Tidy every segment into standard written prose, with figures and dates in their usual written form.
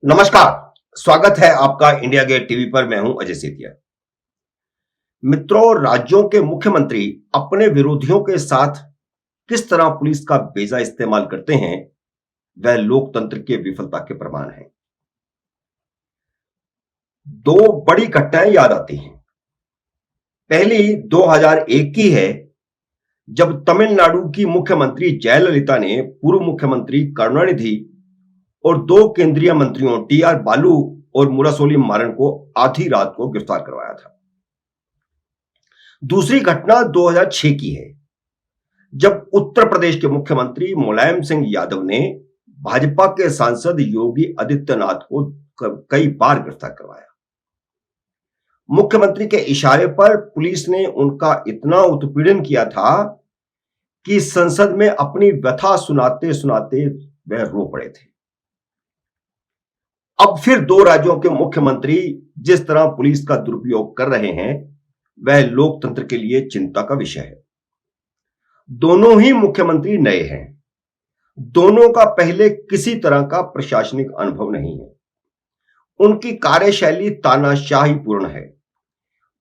नमस्कार। स्वागत है आपका इंडिया गेट टीवी पर। मैं हूं अजय सेतिया। मित्रों, राज्यों के मुख्यमंत्री अपने विरोधियों के साथ किस तरह पुलिस का बेजा इस्तेमाल करते हैं, वह लोकतंत्र के विफलता के प्रमाण है। दो बड़ी घटनाएं याद आती हैं। पहली 2001 की है, जब तमिलनाडु की मुख्यमंत्री जयललिता ने पूर्व मुख्यमंत्री करुणानिधि और दो केंद्रीय मंत्रियों टी.आर. बालू और मुरासोली मारन को आधी रात को गिरफ्तार करवाया था। दूसरी घटना 2006 की है, जब उत्तर प्रदेश के मुख्यमंत्री मुलायम सिंह यादव ने भाजपा के सांसद योगी आदित्यनाथ को कई बार गिरफ्तार करवाया। मुख्यमंत्री के इशारे पर पुलिस ने उनका इतना उत्पीड़न किया था कि संसद में अपनी व्यथा सुनाते सुनाते वह रो पड़े थे। अब फिर दो राज्यों के मुख्यमंत्री जिस तरह पुलिस का दुरुपयोग कर रहे हैं, वह लोकतंत्र के लिए चिंता का विषय है। दोनों ही मुख्यमंत्री नए हैं। दोनों का पहले किसी तरह का प्रशासनिक अनुभव नहीं है। उनकी कार्यशैली तानाशाही पूर्ण है।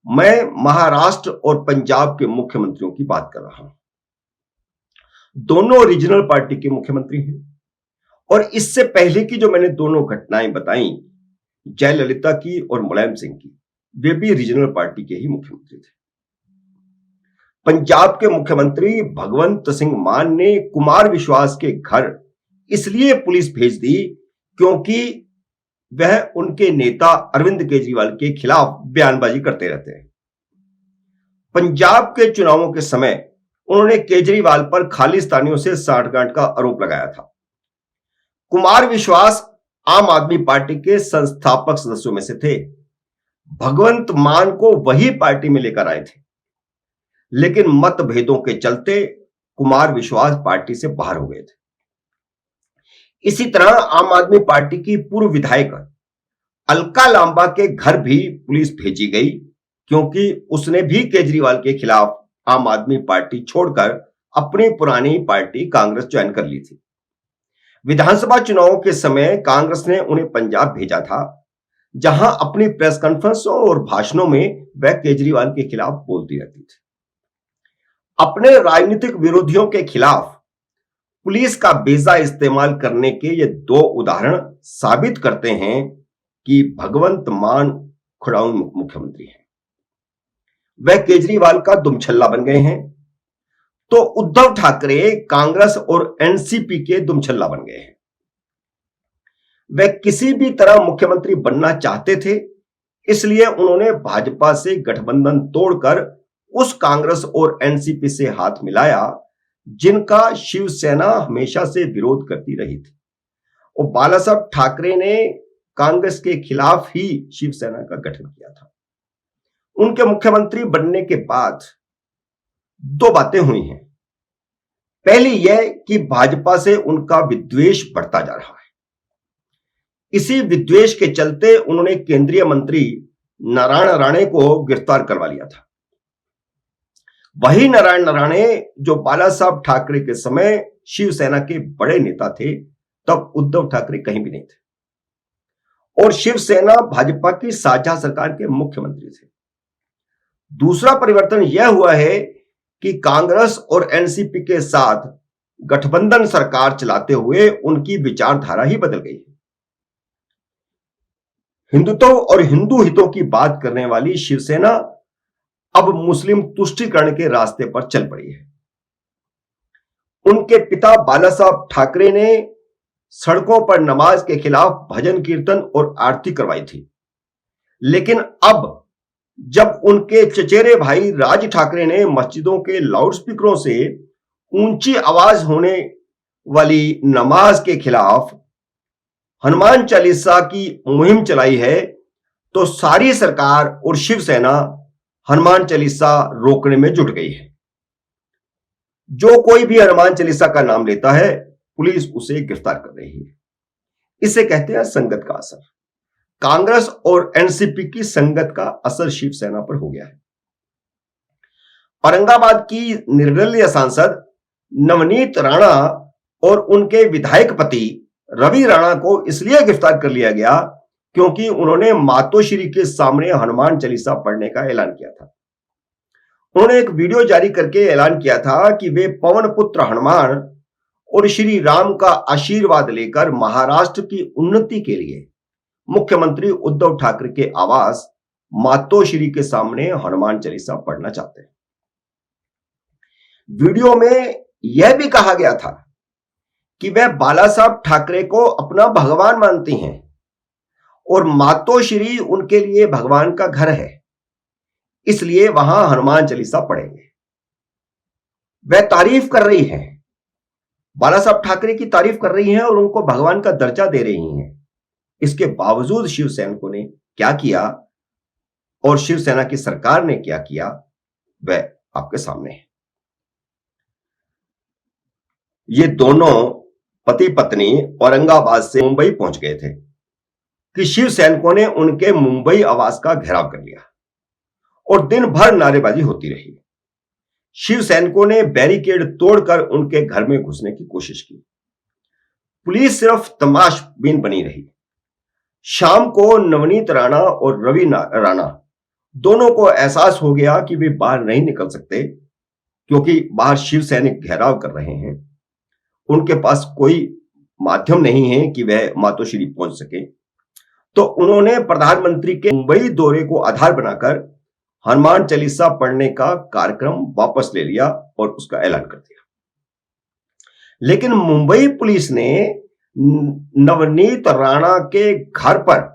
मैं महाराष्ट्र और पंजाब के मुख्यमंत्रियों की बात कर रहा हूं। दोनों रीजनल पार्टी के मुख्यमंत्री हैं और इससे पहले की जो मैंने दोनों घटनाएं बताई, जयललिता की और मुलायम सिंह की, वे भी रीजनल पार्टी के ही मुख्यमंत्री थे। पंजाब के मुख्यमंत्री भगवंत सिंह मान ने कुमार विश्वास के घर इसलिए पुलिस भेज दी क्योंकि वह उनके नेता अरविंद केजरीवाल के खिलाफ बयानबाजी करते रहते हैं। पंजाब के चुनावों के समय उन्होंने केजरीवाल पर खालिस्तानियों से साठगांठ का आरोप लगाया था। कुमार विश्वास आम आदमी पार्टी के संस्थापक सदस्यों में से थे। भगवंत मान को वही पार्टी में लेकर आए थे, लेकिन मतभेदों के चलते कुमार विश्वास पार्टी से बाहर हो गए थे। इसी तरह आम आदमी पार्टी की पूर्व विधायक अलका लांबा के घर भी पुलिस भेजी गई क्योंकि उसने भी केजरीवाल के खिलाफ आम आदमी पार्टी छोड़कर अपनी पुरानी पार्टी कांग्रेस ज्वाइन कर ली थी। विधानसभा चुनावों के समय कांग्रेस ने उन्हें पंजाब भेजा था, जहां अपनी प्रेस कॉन्फ्रेंसों और भाषणों में वह केजरीवाल के खिलाफ बोलती रहती थी। अपने राजनीतिक विरोधियों के खिलाफ पुलिस का बेजा इस्तेमाल करने के ये दो उदाहरण साबित करते हैं कि भगवंत मान खुड़ाऊ मुख्यमंत्री हैं। वह केजरीवाल का दुमछल्ला बन गए हैं, तो उद्धव ठाकरे कांग्रेस और एनसीपी के दुमछल्ला बन गए हैं। वह किसी भी तरह मुख्यमंत्री बनना चाहते थे, इसलिए उन्होंने भाजपा से गठबंधन तोड़कर उस कांग्रेस और एनसीपी से हाथ मिलाया जिनका शिवसेना हमेशा से विरोध करती रही थी। और बाला साहब ठाकरे ने कांग्रेस के खिलाफ ही शिवसेना का गठन किया था। उनके मुख्यमंत्री बनने के बाद दो बातें हुई हैं। पहली यह कि भाजपा से उनका विद्वेष बढ़ता जा रहा है। इसी विद्वेष के चलते उन्होंने केंद्रीय मंत्री नारायण राणे को गिरफ्तार करवा लिया था। वही नारायण राणे जो बाला साहब ठाकरे के समय शिवसेना के बड़े नेता थे, तब उद्धव ठाकरे कहीं भी नहीं थे और शिवसेना भाजपा की साझा सरकार के मुख्यमंत्री थे। दूसरा परिवर्तन यह हुआ है कि कांग्रेस और एनसीपी के साथ गठबंधन सरकार चलाते हुए उनकी विचारधारा ही बदल गई है। हिंदुत्व और हिंदू हितों की बात करने वाली शिवसेना अब मुस्लिम तुष्टीकरण के रास्ते पर चल पड़ी है। उनके पिता बाला साहब ठाकरे ने सड़कों पर नमाज के खिलाफ भजन कीर्तन और आरती करवाई थी, लेकिन अब जब उनके चचेरे भाई राज ठाकरे ने मस्जिदों के लाउडस्पीकरों से ऊंची आवाज होने वाली नमाज के खिलाफ हनुमान चालीसा की मुहिम चलाई है, तो सारी सरकार और शिवसेना हनुमान चालीसा रोकने में जुट गई है। जो कोई भी हनुमान चालीसा का नाम लेता है, पुलिस उसे गिरफ्तार कर रही है। इसे कहते हैं संगत का असर। कांग्रेस और एनसीपी की संगत का असर शिवसेना पर हो गया है। औरंगाबाद की निर्दलीय सांसद नवनीत राणा और उनके विधायक पति रवि राणा को इसलिए गिरफ्तार कर लिया गया क्योंकि उन्होंने मातोश्री के सामने हनुमान चालीसा पढ़ने का ऐलान किया था। उन्होंने एक वीडियो जारी करके ऐलान किया था कि वे पवन पुत्र हनुमान और श्री राम का आशीर्वाद लेकर महाराष्ट्र की उन्नति के लिए मुख्यमंत्री उद्धव ठाकरे के आवास मातोश्री के सामने हनुमान चालीसा पढ़ना चाहते हैं। वीडियो में यह भी कहा गया था कि वह बाला साहब ठाकरे को अपना भगवान मानती हैं और मातोश्री उनके लिए भगवान का घर है, इसलिए वहां हनुमान चालीसा पढ़ेंगे। वह तारीफ कर रही हैं, बाला साहब ठाकरे की तारीफ कर रही हैं और उनको भगवान का दर्जा दे रही हैं। इसके बावजूद शिवसैनिकों ने क्या किया और शिवसेना की सरकार ने क्या किया, वह आपके सामने है। ये दोनों पति पत्नी औरंगाबाद से मुंबई पहुंच गए थे कि शिवसैनिकों ने उनके मुंबई आवास का घेराव कर लिया और दिन भर नारेबाजी होती रही। शिवसैनिकों ने बैरिकेड तोड़कर उनके घर में घुसने की कोशिश की। पुलिस सिर्फ तमाशबीन बनी रही। शाम को नवनीत राणा और रवि राणा दोनों को एहसास हो गया कि वे बाहर नहीं निकल सकते क्योंकि बाहर शिव सैनिक घेराव कर रहे हैं। उनके पास कोई माध्यम नहीं है कि वह मातोश्री पहुंच सके, तो उन्होंने प्रधानमंत्री के मुंबई दौरे को आधार बनाकर हनुमान चालीसा पढ़ने का कार्यक्रम वापस ले लिया और उसका ऐलान कर दिया। लेकिन मुंबई पुलिस ने नवनीत राणा के घर पर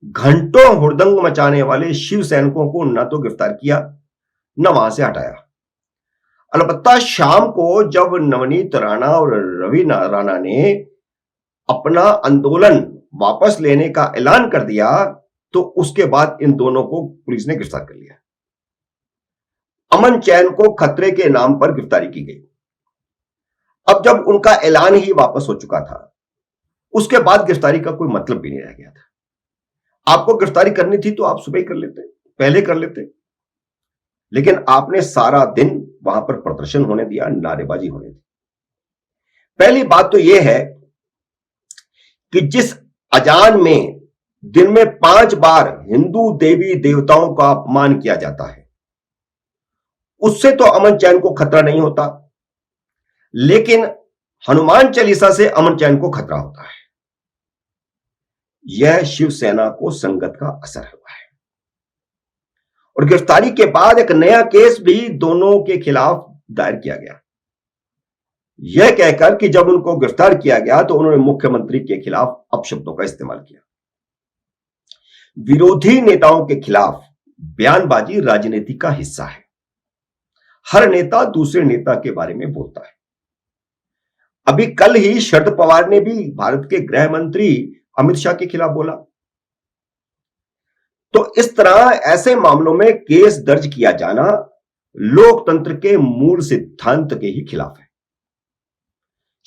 घंटों हुड़दंग मचाने वाले शिव सैनिकों को न तो गिरफ्तार किया न वहां से हटाया। अलबत्ता शाम को जब नवनीत राणा और रवि राणा ने अपना आंदोलन वापस लेने का ऐलान कर दिया तो उसके बाद इन दोनों को पुलिस ने गिरफ्तार कर लिया। अमन चैन को खतरे के नाम पर गिरफ्तारी की गई। अब जब उनका ऐलान ही वापस हो चुका था, उसके बाद गिरफ्तारी का कोई मतलब भी नहीं रह गया था। आपको गिरफ्तारी करनी थी तो आप सुबह ही कर लेते, पहले कर लेते, लेकिन आपने सारा दिन वहां पर प्रदर्शन होने दिया, नारेबाजी होने दी। पहली बात तो यह है कि जिस अजान में दिन में 5 बार हिंदू देवी देवताओं का अपमान किया जाता है, उससे तो अमन चैन को खतरा नहीं होता, लेकिन हनुमान चालीसा से अमन चैन को खतरा होता है। यह शिवसेना को संगत का असर हुआ है। और गिरफ्तारी के बाद एक नया केस भी दोनों के खिलाफ दायर किया गया, यह कहकर कि जब उनको गिरफ्तार किया गया तो उन्होंने मुख्यमंत्री के खिलाफ अपशब्दों का इस्तेमाल किया। विरोधी नेताओं के खिलाफ बयानबाजी राजनीति का हिस्सा है। हर नेता दूसरे नेता के बारे में बोलता है। अभी कल ही शरद पवार ने भी भारत के गृह मंत्री अमित शाह के खिलाफ बोला। तो इस तरह ऐसे मामलों में केस दर्ज किया जाना लोकतंत्र के मूल सिद्धांत के ही खिलाफ है।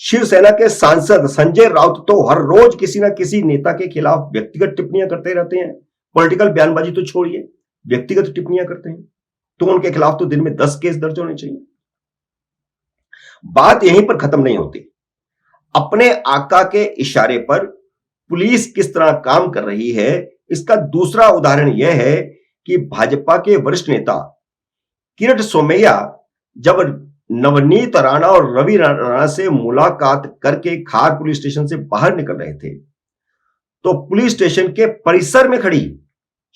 शिवसेना के सांसद संजय राउत तो हर रोज किसी ना किसी नेता के खिलाफ व्यक्तिगत टिप्पणियां करते रहते हैं। पॉलिटिकल बयानबाजी तो छोड़िए, व्यक्तिगत टिप्पणियां करते हैं, तो उनके खिलाफ तो दिन में 10 केस दर्ज होने चाहिए। बात यहीं पर खत्म नहीं होती। अपने आका के इशारे पर पुलिस किस तरह काम कर रही है, इसका दूसरा उदाहरण यह है कि भाजपा के वरिष्ठ नेता किरीट सोमैया जब नवनीत राणा और रवि राणा से मुलाकात करके खार पुलिस स्टेशन से बाहर निकल रहे थे, तो पुलिस स्टेशन के परिसर में खड़ी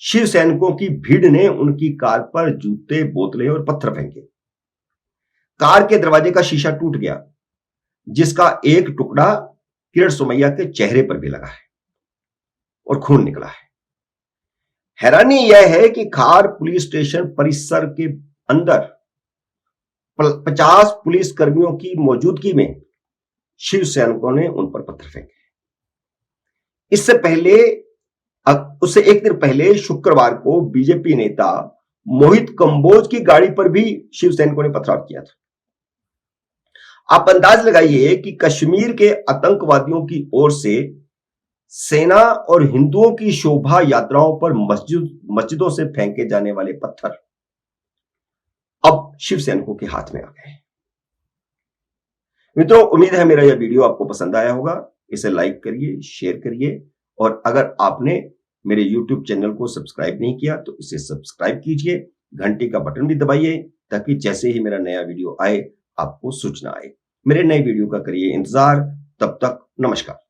शिव सैनिकों की भीड़ ने उनकी कार पर जूते, बोतलें और पत्थर फेंके। कार के दरवाजे का शीशा टूट गया, जिसका एक टुकड़ा किरीट सोमैया के चेहरे पर भी लगा है और खून निकला है। हैरानी यह है कि खार पुलिस स्टेशन परिसर के अंदर 50 पुलिस कर्मियों की मौजूदगी में शिव सैनिकों ने उन पर पत्थर फेंके। उससे एक दिन पहले शुक्रवार को बीजेपी नेता मोहित कंबोज की गाड़ी पर भी शिव सैनिकों ने पथराव किया था। आप अंदाज लगाइए कि कश्मीर के आतंकवादियों की ओर से सेना और हिंदुओं की शोभा यात्राओं पर मस्जिदों से फेंके जाने वाले पत्थर अब शिव सैनिकों के हाथ में आ गए। मित्रों, उम्मीद है मेरा यह वीडियो आपको पसंद आया होगा। इसे लाइक करिए, शेयर करिए और अगर आपने मेरे YouTube चैनल को सब्सक्राइब नहीं किया तो इसे सब्सक्राइब कीजिए, घंटी का बटन भी दबाइए ताकि जैसे ही मेरा नया वीडियो आए आपको सूचना आए। मेरे नए वीडियो का करिए इंतजार। तब तक नमस्कार।